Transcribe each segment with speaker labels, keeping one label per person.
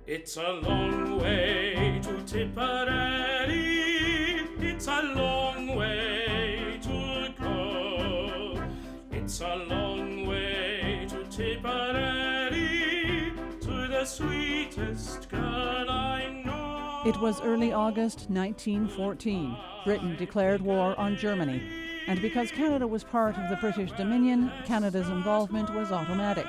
Speaker 1: It's a long way to Tipperary, it's a long way to go. It's a long way to Tipperary, to the sweetest girl I know.
Speaker 2: It was early August 1914. Britain declared war on Germany. And because Canada was part of the British Dominion, Canada's involvement was automatic.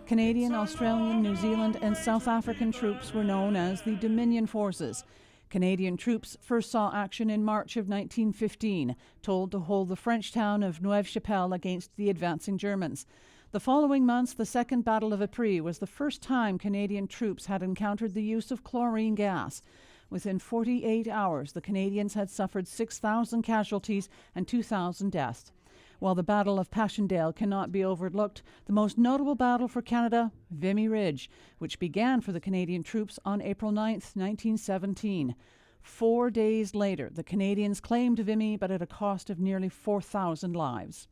Speaker 2: Canadian, Australian, New Zealand and South African troops were known as the Dominion Forces. Canadian troops first saw action in March of 1915, told to hold the French town of Neuve-Chapelle against the advancing Germans. The following months, the Second Battle of Ypres was the first time Canadian troops had encountered the use of chlorine gas. Within 48 hours, the Canadians had suffered 6,000 casualties and 2,000 deaths. While the Battle of Passchendaele cannot be overlooked, the most notable battle for Canada, Vimy Ridge, which began for the Canadian troops on April 9, 1917. 4 days later, the Canadians claimed Vimy, but at a cost of nearly 4,000 lives.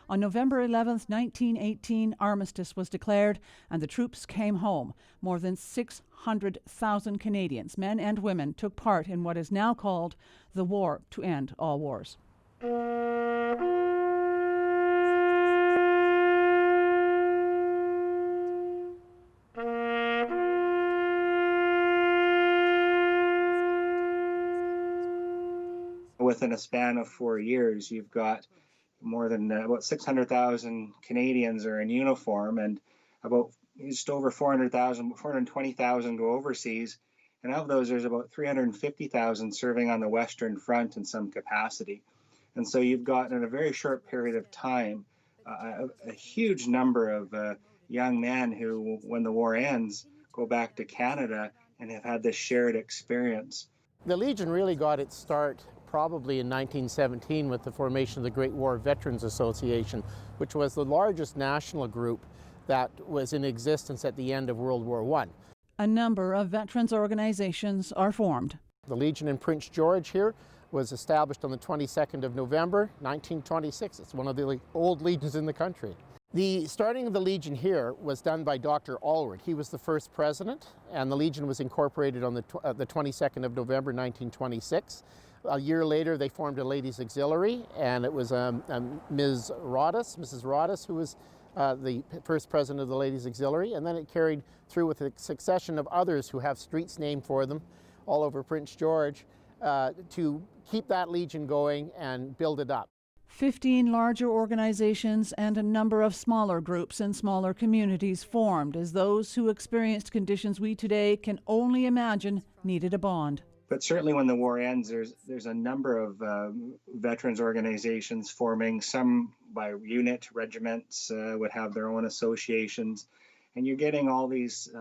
Speaker 2: On November 11, 1918, armistice was declared and the troops came home. More than 600,000 Canadians, men and women, took part in what is now called the War to End All Wars.
Speaker 3: Within a span of 4 years, you've got more than about 600,000 Canadians are in uniform, and about just over 420,000 go overseas. And of those, there's about 350,000 serving on the Western Front in some capacity. And so you've got, in a very short period of time, a huge number of young men who, when the war ends, go back to Canada and have had this shared experience.
Speaker 4: The Legion really got its start probably in 1917 with the formation of the Great War Veterans Association, which was the largest national group that was in existence at the end of World War I.
Speaker 2: A number of veterans organizations are formed.
Speaker 4: The Legion in Prince George here was established on the 22nd of November, 1926. It's one of the old legions in the country. The starting of the Legion here was done by Dr. Allred. He was the first president, and the Legion was incorporated on the 22nd of November, 1926. A year later, they formed a ladies' auxiliary, and it was Mrs. Roddice, who was the first president of the ladies' auxiliary, and then it carried through with a succession of others who have streets named for them all over Prince George to keep that Legion going and build it up.
Speaker 2: 15 larger organizations and a number of smaller groups and smaller communities formed as those who experienced conditions we today can only imagine needed a bond.
Speaker 3: But certainly when the war ends, there's a number of veterans organizations forming. Some by unit, regiments would have their own associations. And you're getting all these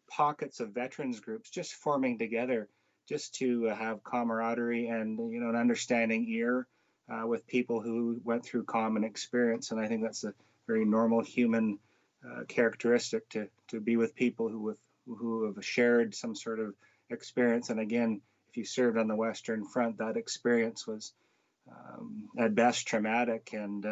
Speaker 3: pockets of veterans groups just forming together just to have camaraderie and an understanding ear with people who went through common experience. And I think that's a very normal human characteristic to be with people who have shared some sort of experience. And again, if you served on the Western Front, that experience was at best traumatic and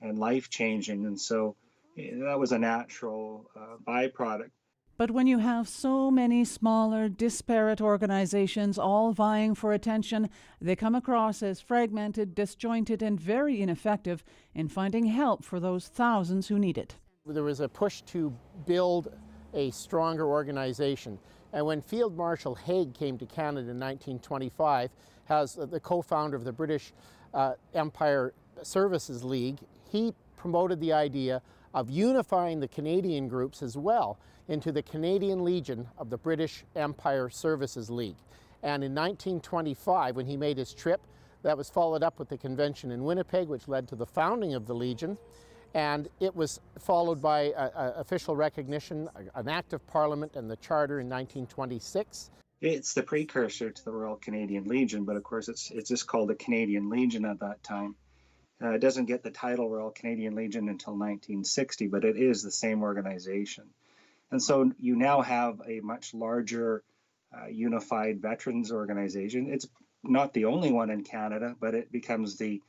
Speaker 3: life-changing. And so that was a natural byproduct.
Speaker 2: But when you have so many smaller, disparate organizations all vying for attention, they come across as fragmented, disjointed, and very ineffective in finding help for those thousands who need it.
Speaker 4: There was a push to build a stronger organization. And when Field Marshal Haig came to Canada in 1925, as the co-founder of the British Empire Services League, he promoted the idea of unifying the Canadian groups as well into the Canadian Legion of the British Empire Services League. And in 1925, when he made his trip, that was followed up with the convention in Winnipeg, which led to the founding of the Legion. And it was followed by official recognition, an act of Parliament, and the Charter in 1926.
Speaker 3: It's the precursor to the Royal Canadian Legion, but of course it's just called the Canadian Legion at that time. It doesn't get the title Royal Canadian Legion until 1960, but it is the same organization. And so you now have a much larger unified veterans organization. It's not the only one in Canada, but it becomes the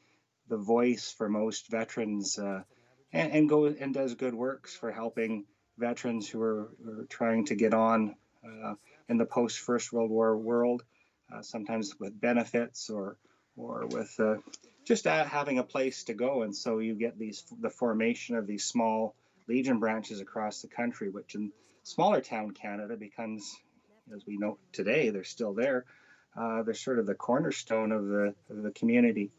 Speaker 3: voice for most veterans and does good works for helping veterans who are trying to get on in the post-First World War world, sometimes with benefits or with just having a place to go. And so you get the formation of these small Legion branches across the country, which in smaller town Canada becomes, as we know today, they're still there. They're sort of the cornerstone of the community.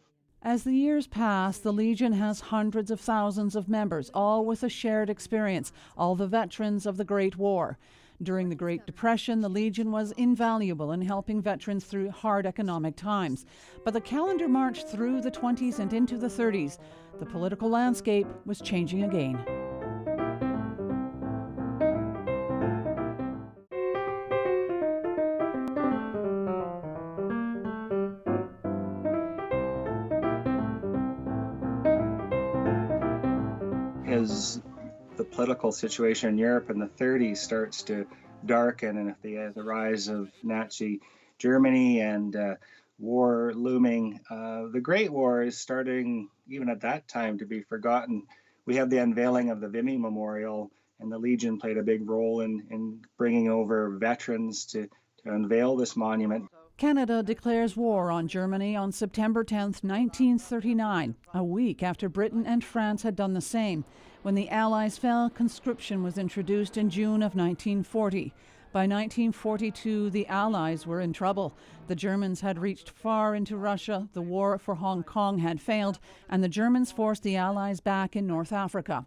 Speaker 2: As the years pass, the Legion has hundreds of thousands of members, all with a shared experience, all the veterans of the Great War. During the Great Depression, the Legion was invaluable in helping veterans through hard economic times. But the calendar marched through the 20s and into the 30s. The political landscape was changing again.
Speaker 3: As the political situation in Europe in the 30s starts to darken, and if the rise of Nazi Germany and war looming, the Great War is starting, even at that time, to be forgotten. We have the unveiling of the Vimy Memorial, and the Legion played a big role in bringing over veterans to unveil this monument.
Speaker 2: Canada declares war on Germany on September 10, 1939, a week after Britain and France had done the same. When the Allies fell, conscription was introduced in June of 1940. By 1942, the Allies were in trouble. The Germans had reached far into Russia, the war for Hong Kong had failed, and the Germans forced the Allies back in North Africa.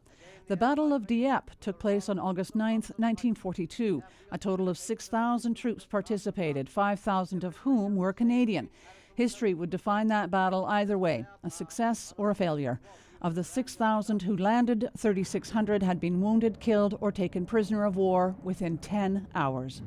Speaker 2: The Battle of Dieppe took place on August 9, 1942. A total of 6,000 troops participated, 5,000 of whom were Canadian. History would define that battle either way, a success or a failure. Of the 6,000 who landed, 3,600 had been wounded, killed, or taken prisoner of war within 10 hours.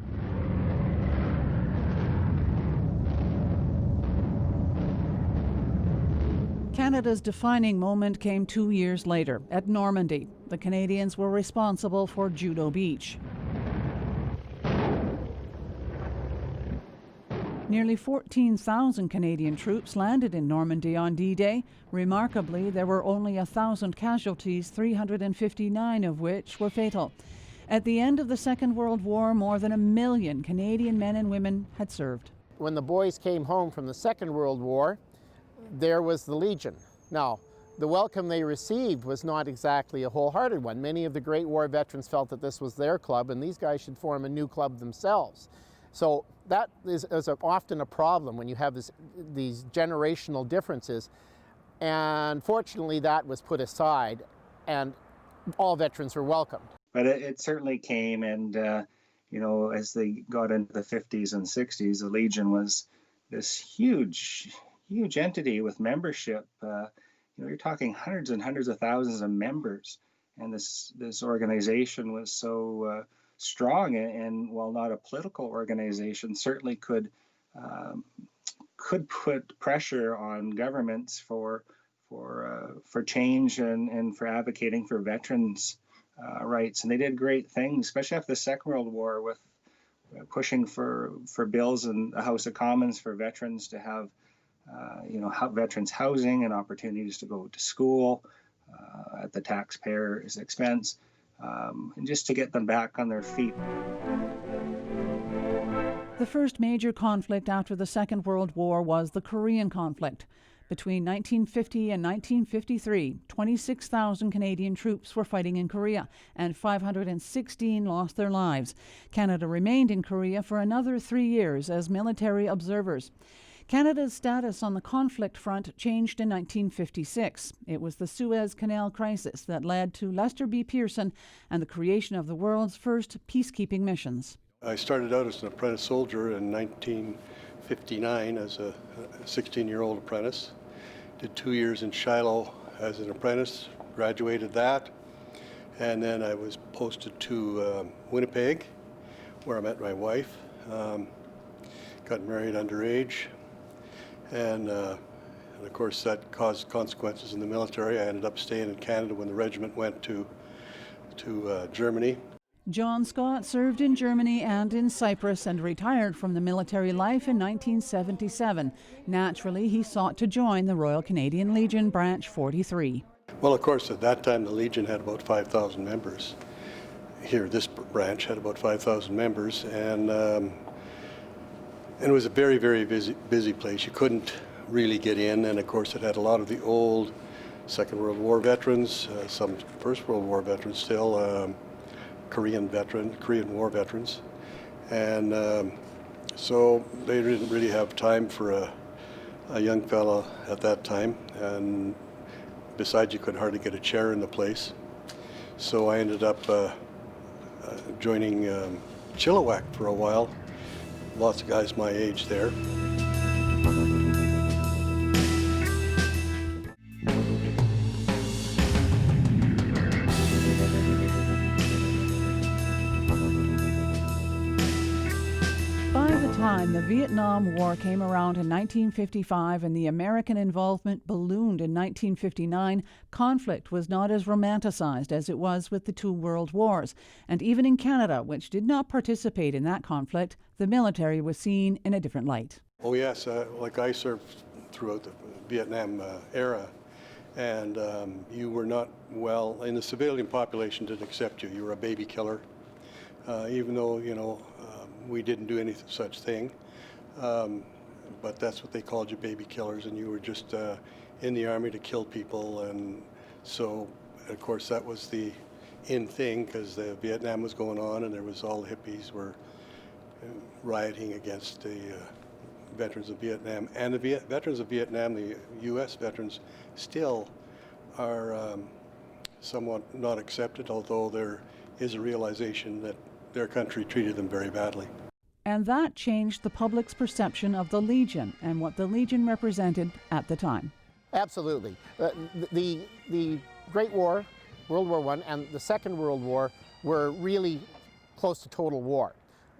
Speaker 2: Canada's defining moment came 2 years later at Normandy. The Canadians were responsible for Judo Beach. Nearly 14,000 Canadian troops landed in Normandy on D-Day. Remarkably, there were only 1,000 casualties, 359 of which were fatal. At the end of the Second World War, more than 1 million Canadian men and women had served.
Speaker 4: When the boys came home from the Second World War, there was the Legion. Now, the welcome they received was not exactly a wholehearted one. Many of the Great War veterans felt that this was their club and these guys should form a new club themselves. So that is often a problem when you have these generational differences. And fortunately, that was put aside and all veterans were welcomed.
Speaker 3: But it certainly came, and as they got into the 50s and 60s, the Legion was this huge entity with membership. You're talking hundreds and hundreds of thousands of members, and this organization was so strong, and while not a political organization, certainly could put pressure on governments for change and for advocating for veterans' rights. And they did great things, especially after the Second World War, with pushing for bills in the House of Commons for veterans to have veterans housing and opportunities to go to school at the taxpayer's expense, and just to get them back on their feet.
Speaker 2: The first major conflict after the Second World War was the Korean conflict. Between 1950 and 1953, 26,000 Canadian troops were fighting in Korea, and 516 lost their lives. Canada remained in Korea for another 3 years as military observers. Canada's status on the conflict front changed in 1956. It was the Suez Canal crisis that led to Lester B. Pearson and the creation of the world's first peacekeeping missions.
Speaker 5: I started out as an apprentice soldier in 1959 as a 16-year-old apprentice. Did 2 years in Shiloh as an apprentice, graduated that, and then I was posted to Winnipeg, where I met my wife. Got married underage, and of course that caused consequences in the military. I ended up staying in Canada when the regiment went to Germany.
Speaker 2: John Scott served in Germany and in Cyprus and retired from the military life in 1977. Naturally, he sought to join the Royal Canadian Legion Branch 43.
Speaker 5: Well, of course, at that time the Legion had about 5,000 members. here, this branch had about 5,000 members, and it was a very, very busy place. You couldn't really get in, and of course it had a lot of the old Second World War veterans, some First World War veterans still, Korean War veterans, and so they didn't really have time for a young fella at that time, and besides you could hardly get a chair in the place. So I ended up joining Chilliwack for a while. Lots of guys my age there.
Speaker 2: By the time the Vietnam War came around in 1955 and the American involvement ballooned in 1959, conflict was not as romanticized as it was with the two world wars. And even in Canada, which did not participate in that conflict, the military was seen in a different light.
Speaker 5: Oh yes, like I served throughout the Vietnam era, and you were not well, in the civilian population didn't accept you. You were a baby killer, even though, you know, we didn't do any such thing, but that's what they called you, baby killers, and you were just in the army to kill people. And so, of course, that was the in thing, because Vietnam was going on, and there was all the hippies were rioting against the veterans of Vietnam. And the veterans of Vietnam, the U.S. veterans, still are somewhat not accepted, although there is a realization that their country treated them very badly.
Speaker 2: And that changed the public's perception of the Legion and what the Legion represented at the time.
Speaker 4: Absolutely. The Great War, World War I, and the Second World War were really close to total war.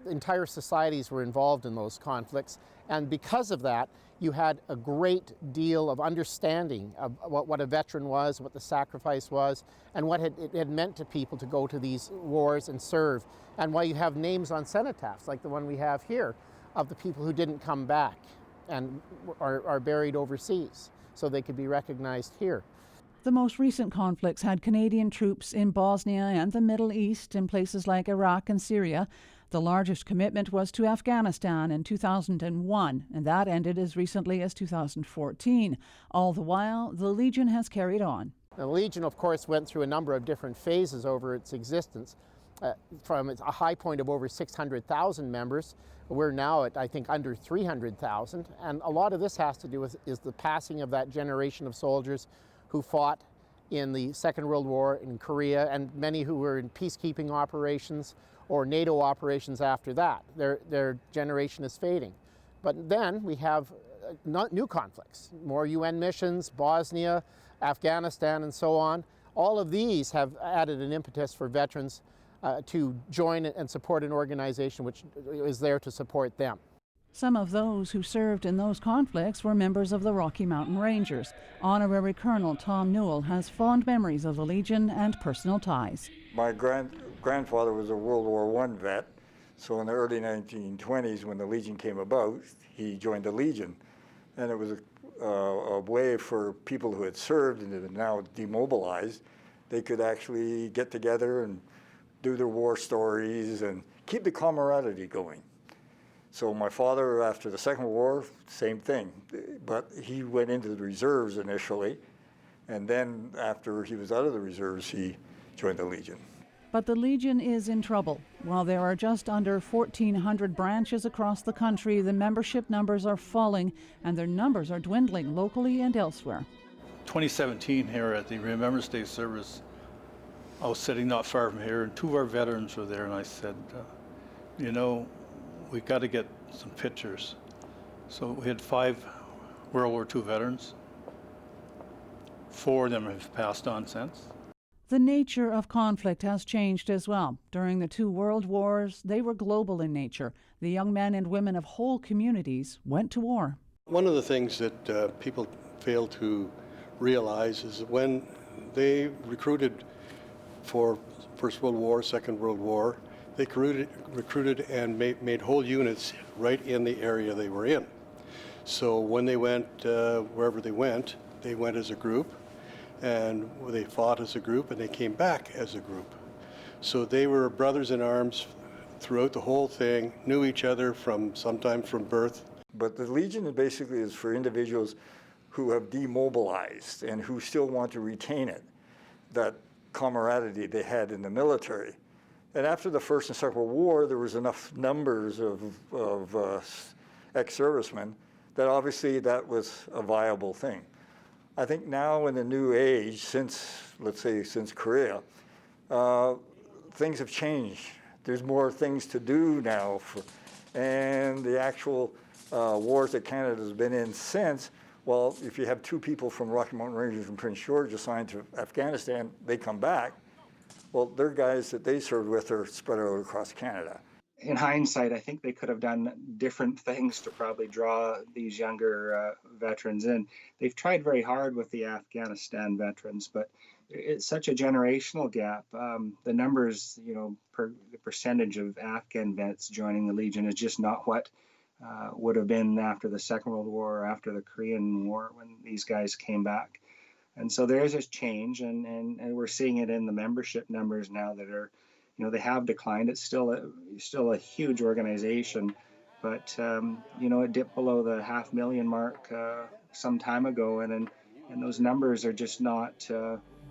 Speaker 4: Entire societies were involved in those conflicts, and because of that, you had a great deal of understanding of what a veteran was, what the sacrifice was, and what it had meant to people to go to these wars and serve, and why you have names on cenotaphs, like the one we have here, of the people who didn't come back and are buried overseas, so they could be recognized here.
Speaker 2: The most recent conflicts had Canadian troops in Bosnia and the Middle East, in places like Iraq and Syria. The largest commitment was to Afghanistan in 2001, and that ended as recently as 2014. All the while, the Legion has carried on.
Speaker 4: The Legion, of course, went through a number of different phases over its existence. From a high point of over 600,000 members, we're now at, I think, under 300,000. And a lot of this has to do with is the passing of that generation of soldiers who fought in the Second World War in Korea, and many who were in peacekeeping operations or NATO operations after that. Their generation is fading. But then we have new conflicts, more UN missions, Bosnia, Afghanistan, and so on. All of these have added an impetus for veterans to join and support an organization which is there to support them.
Speaker 2: Some of those who served in those conflicts were members of the Rocky Mountain Rangers. Honorary Colonel Tom Newell has fond memories of the Legion and personal ties.
Speaker 6: My grandfather was a World War I vet, so in the early 1920s when the Legion came about, he joined the Legion. And it was a way for people who had served and had now demobilized, they could actually get together and do their war stories and keep the camaraderie going. So my father, after the Second War, same thing, but he went into the reserves initially, and then after he was out of the reserves, he joined the Legion.
Speaker 2: But the Legion is in trouble. While there are just under 1,400 branches across the country, the membership numbers are falling, and their numbers are dwindling locally and elsewhere.
Speaker 7: 2017 here at the Remembrance Day service, I was sitting not far from here, and two of our veterans were there, and I said, you know, we've got to get some pictures. So we had 5 World War II veterans. 4 of them have passed on since.
Speaker 2: The nature of conflict has changed as well. During the 2 world wars, they were global in nature. The young men and women of whole communities went to war.
Speaker 5: One of the things that people fail to realize is that when they recruited for First World War, Second World War, they recruited and made whole units right in the area they were in. So when they went wherever they went as a group, and they fought as a group, and they came back as a group. So they were brothers in arms throughout the whole thing, knew each other sometimes from birth.
Speaker 6: But the Legion basically is for individuals who have demobilized and who still want to retain it, that camaraderie they had in the military. And after the First and Second World War, there was enough numbers of ex-servicemen that obviously that was a viable thing. I think now in the new age, let's say since Korea, things have changed. There's more things to do now, and the actual wars that Canada's been in since, well, if you have 2 people from Rocky Mountain Rangers and Prince George assigned to Afghanistan, they come back, well, their guys that they served with are spread out across Canada.
Speaker 3: In hindsight, I think they could have done different things to probably draw these younger veterans in. They've tried very hard with the Afghanistan veterans, but it's such a generational gap. The numbers, the percentage of Afghan vets joining the Legion is just not what would have been after the Second World War or after the Korean War when these guys came back. And so there is a change, and we're seeing it in the membership numbers now that are, they have declined. It's still a huge organization, but it dipped below the 500,000 mark some time ago, and those numbers are just not.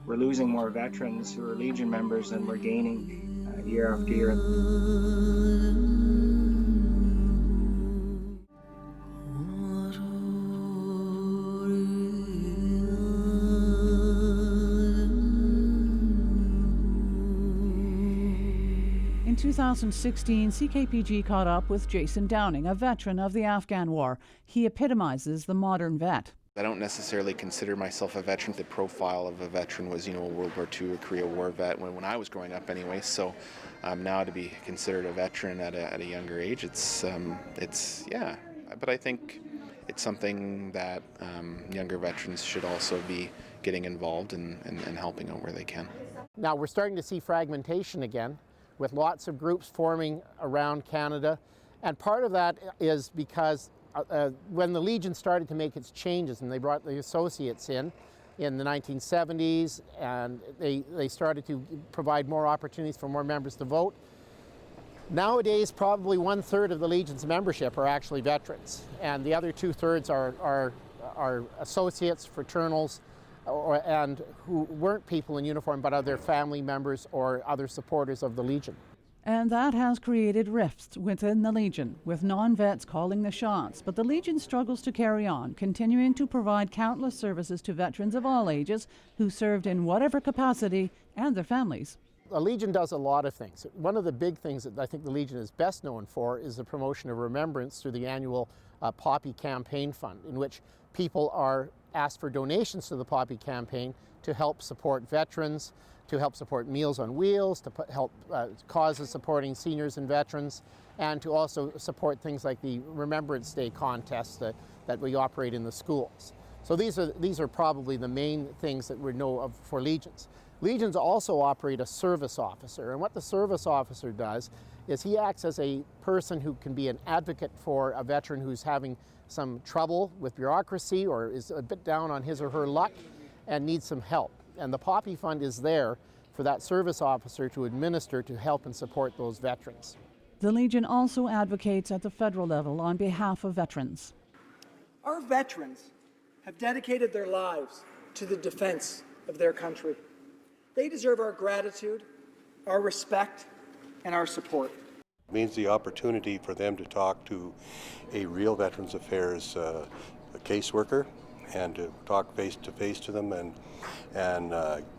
Speaker 3: We're losing more veterans who are Legion members than we're gaining year after year.
Speaker 2: In 2016, CKPG caught up with Jason Downing, a veteran of the Afghan War. He epitomizes the modern vet.
Speaker 8: I don't necessarily consider myself a veteran. The profile of a veteran was, a World War II or Korea War vet when I was growing up anyway. So now to be considered a veteran at a younger age, it's yeah. But I think it's something that younger veterans should also be getting involved and helping out where they can.
Speaker 4: Now we're starting to see fragmentation again, with lots of groups forming around Canada. And part of that is because when the Legion started to make its changes and they brought the associates in the 1970s, and they started to provide more opportunities for more members to vote. Nowadays, probably 1/3 of the Legion's membership are actually veterans, and the other 2/3 are associates, fraternals, and who weren't people in uniform but other family members or other supporters of the Legion.
Speaker 2: And that has created rifts within the Legion, with non-vets calling the shots. But the Legion struggles to carry on, continuing to provide countless services to veterans of all ages who served in whatever capacity and their families.
Speaker 4: The Legion does a lot of things. One of the big things that I think the Legion is best known for is the promotion of Remembrance through the annual Poppy Campaign Fund, in which people are asked for donations to the Poppy Campaign to help support veterans, to help support Meals on Wheels, to help causes supporting seniors and veterans, and to also support things like the Remembrance Day contests that we operate in the schools. So these are probably the main things that we know of for Legions. Legions also operate a service officer, and what the service officer does is he acts as a person who can be an advocate for a veteran who's having some trouble with bureaucracy or is a bit down on his or her luck and needs some help. And the Poppy Fund is there for that service officer to administer to help and support those veterans.
Speaker 2: The Legion also advocates at the federal level on behalf of veterans.
Speaker 9: Our veterans have dedicated their lives to the defense of their country. They deserve our gratitude, our respect, and our support.
Speaker 5: It means the opportunity for them to talk to a real Veterans Affairs caseworker and to talk face-to-face to them and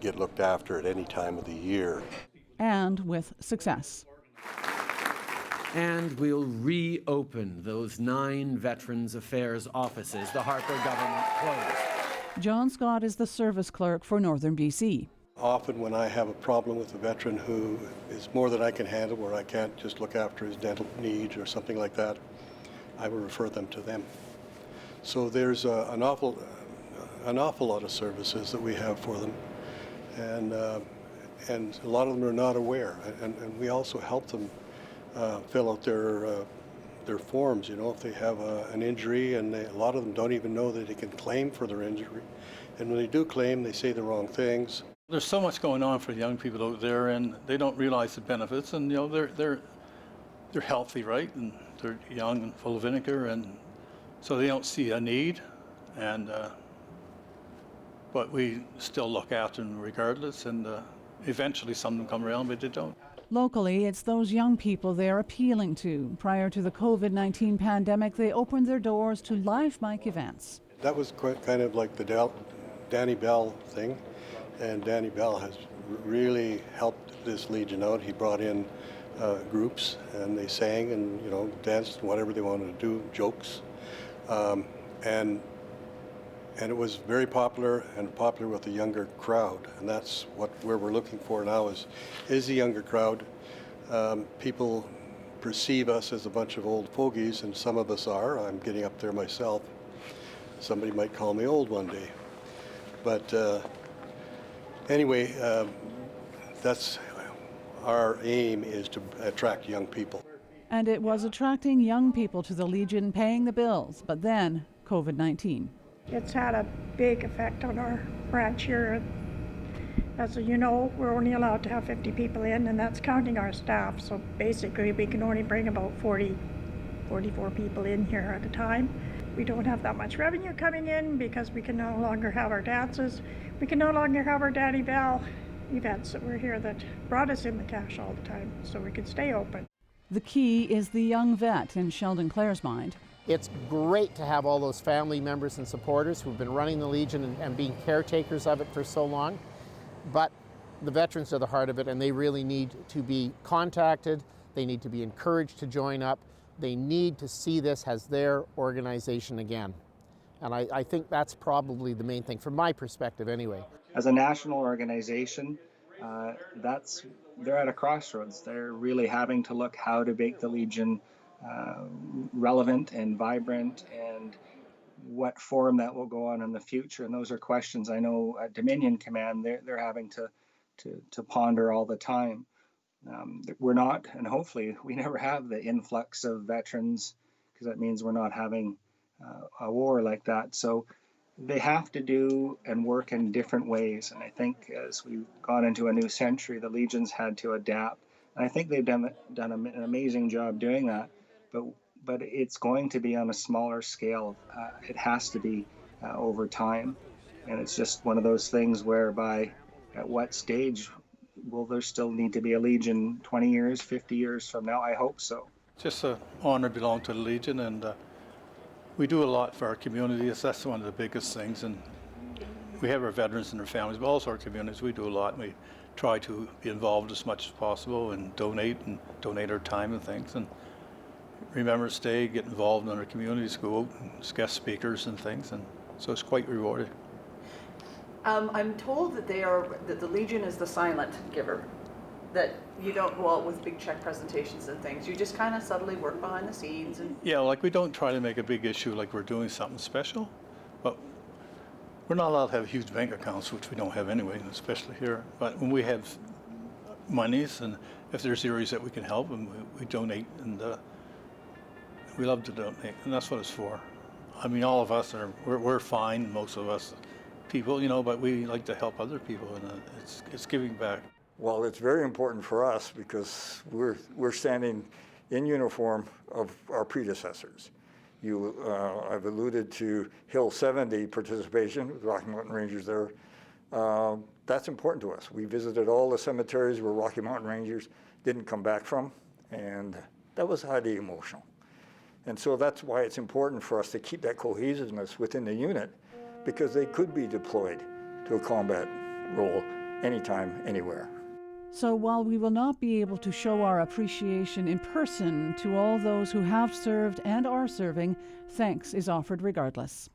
Speaker 5: get looked after at any time of the year.
Speaker 2: And with success.
Speaker 10: And we'll reopen those 9 Veterans Affairs offices the Harper government closed.
Speaker 2: John Scott is the service clerk for Northern BC.
Speaker 5: Often when I have a problem with a veteran who is more than I can handle, where I can't just look after his dental needs or something like that, I will refer them to them. So there's an awful lot of services that we have for them, and a lot of them are not aware. And we also help them fill out their forms. If they have an injury, and a lot of them don't even know that they can claim for their injury. And when they do claim, they say the wrong things.
Speaker 7: There's so much going on for young people out there, and they don't realize the benefits. And they're healthy, right? And they're young and full of vinegar, and so they don't see a need. And but we still look after them regardless. And eventually, some of them come around, but they don't.
Speaker 2: Locally, it's those young people they're appealing to. Prior to the COVID-19 pandemic, they opened their doors to live mic events.
Speaker 5: That was kind of like the Danny Bell thing, and Danny Bell has really helped this Legion out. He brought in groups, and they sang and danced, whatever they wanted to do, jokes, and it was very popular with the younger crowd, and that's where we're looking for now is the younger crowd. People perceive us as a bunch of old fogies, and some of us are. I'm getting up there myself. Somebody might call me old one day, but anyway, that's our aim, is to attract young people.
Speaker 2: And it was attracting young people to the Legion, paying the bills, but then COVID-19.
Speaker 11: It's had a big effect on our branch here. As you know, we're only allowed to have 50 people in, and that's counting our staff. So basically, we can only bring about 44 people in here at a time. We don't have that much revenue coming in because we can no longer have our dances. We can no longer have our Danny Bell events that were here that brought us in the cash all the time, so we could stay open.
Speaker 2: The key is the young vet in Sheldon Clare's mind.
Speaker 4: It's great to have all those family members and supporters who've been running the Legion and being caretakers of it for so long, but the veterans are the heart of it, and they really need to be contacted. They need to be encouraged to join up. They need to see this as their organization again. And I think that's probably the main thing, from my perspective anyway.
Speaker 3: As a national organization, they're at a crossroads. They're really having to look how to make the Legion relevant and vibrant, and what form that will go on in the future. And those are questions I know at Dominion Command they're having to ponder all the time. We're not, and hopefully we never have the influx of veterans, because that means we're not having a war like that. So they have to do and work in different ways. And I think as we've gone into a new century, the Legions had to adapt. And I think they've done an amazing job doing that. But it's going to be on a smaller scale. It has to be over time. And it's just one of those things whereby at what stage will there still need to be a Legion 20 years, 50 years from now? I hope so.
Speaker 7: Just an honor to belong to the Legion, and we do a lot for our communities. That's one of the biggest things. And we have our veterans and their families, but also our communities. We do a lot. We try to be involved as much as possible and donate our time and things. And Remembrance Day, get involved in our communities, go out and guest speakers and things, and so it's quite rewarding.
Speaker 12: I'm told that the Legion is the silent giver, that you don't go out with big check presentations and things. You just kind of subtly work behind the scenes. And
Speaker 7: yeah, like we don't try to make a big issue like we're doing something special, but we're not allowed to have huge bank accounts, which we don't have anyway, especially here. But when we have monies, and if there's areas that we can help, and we donate, and we love to donate, and that's what it's for. I mean, all of us we're fine, most of us people, but we like to help other people, and it's giving back.
Speaker 6: Well, it's very important for us because we're standing in uniform of our predecessors. I've alluded to Hill 70 participation with Rocky Mountain Rangers there. That's important to us. We visited all the cemeteries where Rocky Mountain Rangers didn't come back from, and that was highly emotional. And so that's why it's important for us to keep that cohesiveness within the unit, because they could be deployed to a combat role anytime, anywhere.
Speaker 2: So while we will not be able to show our appreciation in person to all those who have served and are serving, thanks is offered regardless.